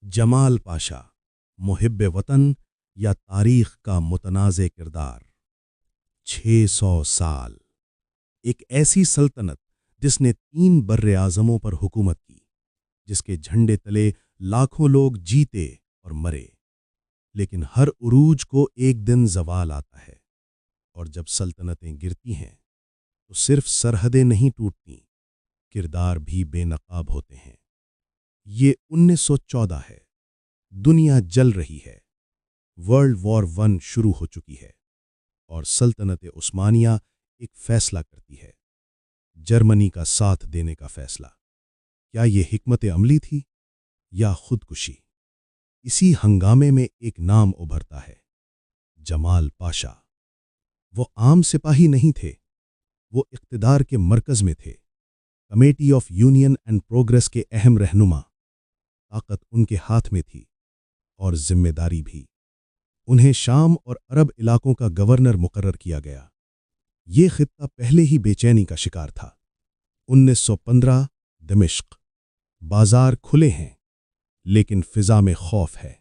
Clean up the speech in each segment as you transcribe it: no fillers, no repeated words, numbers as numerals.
جمال پاشا، محب وطن یا تاریخ کا متنازع کردار۔ 600 سال ایک ایسی سلطنت جس نے 3 براعظموں پر حکومت کی، جس کے جھنڈے تلے لاکھوں لوگ جیتے اور مرے، لیکن ہر عروج کو ایک دن زوال آتا ہے، اور جب سلطنتیں گرتی ہیں تو صرف سرحدیں نہیں ٹوٹتی، کردار بھی بے نقاب ہوتے ہیں۔ یہ 1914 ہے، دنیا جل رہی ہے، ورلڈ وار 1 شروع ہو چکی ہے، اور سلطنت عثمانیہ ایک فیصلہ کرتی ہے، جرمنی کا ساتھ دینے کا فیصلہ۔ کیا یہ حکمت عملی تھی یا خودکشی؟ اسی ہنگامے میں ایک نام ابھرتا ہے، جمال پاشا۔ وہ عام سپاہی نہیں تھے، وہ اقتدار کے مرکز میں تھے، committee of union and progress کے اہم رہنما۔ طاقت ان کے ہاتھ میں تھی اور ذمہ داری بھی۔ انہیں شام اور عرب علاقوں کا گورنر مقرر کیا گیا۔ یہ خطہ پہلے ہی بے چینی کا شکار تھا۔ 1915 دمشق۔ بازار کھلے ہیں لیکن فضا میں خوف ہے۔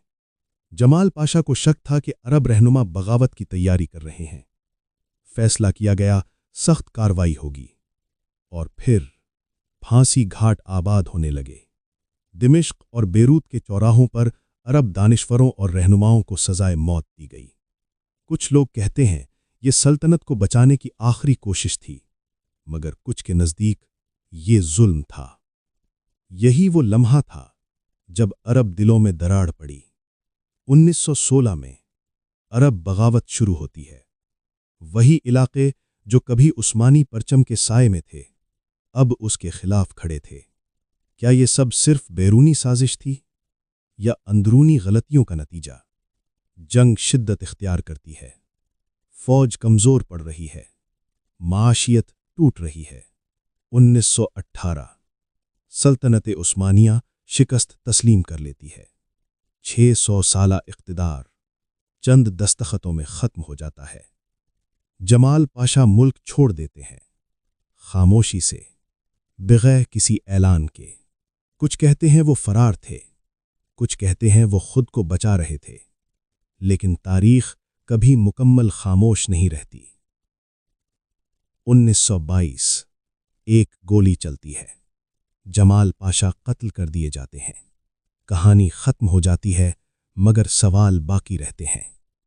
جمال پاشا کو شک تھا کہ عرب رہنما بغاوت کی تیاری کر رہے ہیں۔ فیصلہ کیا گیا، سخت کارروائی ہوگی، اور پھر پھانسی گھاٹ آباد ہونے لگے۔ دمشق اور بیروت کے چوراہوں پر عرب دانشوروں اور رہنماؤں کو سزائے موت دی گئی۔ کچھ لوگ کہتے ہیں یہ سلطنت کو بچانے کی آخری کوشش تھی، مگر کچھ کے نزدیک یہ ظلم تھا۔ یہی وہ لمحہ تھا جب عرب دلوں میں دراڑ پڑی۔ 1916 میں عرب بغاوت شروع ہوتی ہے۔ وہی علاقے جو کبھی عثمانی پرچم کے سائے میں تھے، اب اس کے خلاف کھڑے تھے۔ کیا یہ سب صرف بیرونی سازش تھی یا اندرونی غلطیوں کا نتیجہ؟ جنگ شدت اختیار کرتی ہے، فوج کمزور پڑ رہی ہے، معاشیت ٹوٹ رہی ہے۔ 1918 سلطنت عثمانیہ شکست تسلیم کر لیتی ہے۔ 600 سالہ اقتدار چند دستخطوں میں ختم ہو جاتا ہے۔ جمال پاشا ملک چھوڑ دیتے ہیں، خاموشی سے، بغیر کسی اعلان کے۔ کچھ کہتے ہیں وہ فرار تھے، کچھ کہتے ہیں وہ خود کو بچا رہے تھے، لیکن تاریخ کبھی مکمل خاموش نہیں رہتی۔ 1922 ایک گولی چلتی ہے، جمال پاشا قتل کر دیے جاتے ہیں۔ کہانی ختم ہو جاتی ہے، مگر سوال باقی رہتے ہیں۔